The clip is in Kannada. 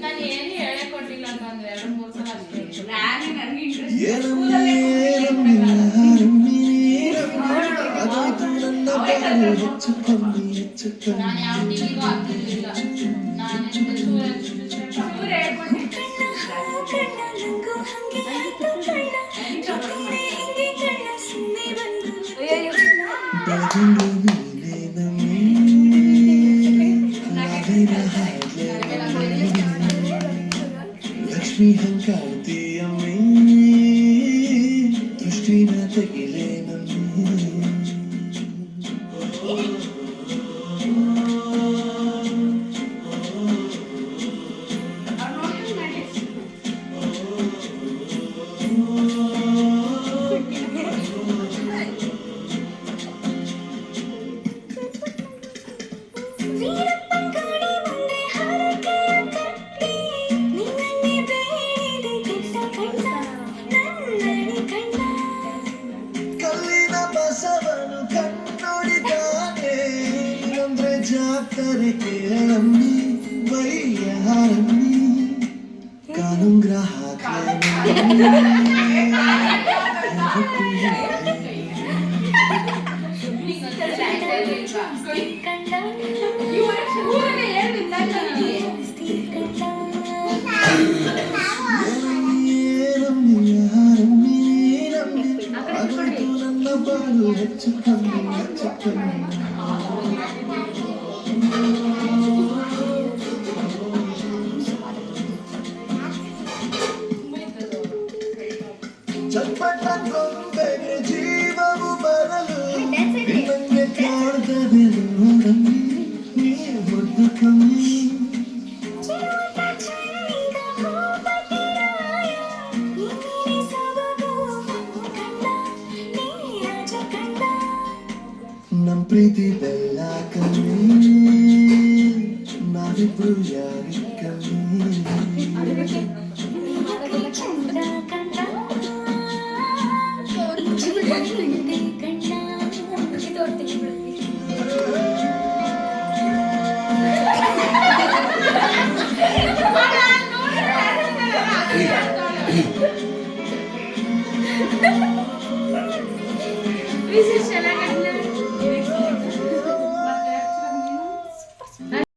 ನಾನು ಏನು ಹೇಳೇ ಕೊಟ್ಟಿಲ್ಲ ಅಂತಂದ್ರೆ 2-3 ಸಲ ಅಷ್ಟೇ. ನನಗೆ ಇಂಟ್ರೆಸ್ಟ್ ನಾನು ಯಾವ ಟಿವಿಗೂ ಹಾಕಿರ್ಲಿಲ್ಲ. ನಾನು ಚೂರು ಹೇಳ್ಕೊಟ್ಟಿದ್ದೆ. ಲಕ್ಷ್ಮೀ ಹಂಕಾರ್ತಿಯಮ್ಮೇ ದೃಷ್ಟಿನ ತೆಗಿಲೇ ನಮ್ಮೇ ಕಲ್ಲಿನ ಬಸವನು ಕಣ್ಣೊಡಿದಾನೆ ಅಂದ್ರೆ ಜಾತರೆ ಕೇಳಮ್ಮಿ ವೈಯಾರಮ್ಮಿ ಕಾಲುಂಗ್ರ ನನ್ನ ಬಾಳು ಹೆಚ್ಚು ಕಮ್ಮಿ ಹೆಚ್ಚು ಕಮ್ಮಿ ಚಟ್ಪಟ ಗೊಂಬೆಗೆ ಜೀವವು ಬರಲು ನಿಮಗೆ ಕಾಡ್ತದೆ ನೋಡಮ್ಮಿ ನೀ ಮುದ್ದು ಕಮ್ಮಿ ನಮ್ ಪ್ರೀತಿ ಬೆಲ್ಲ ಕಮ್ಮಿ ನಾವಿಬ್ರು ಯಾರಿ ಕಮ್ಮಿ ಚೆನ್ನಾಗಿ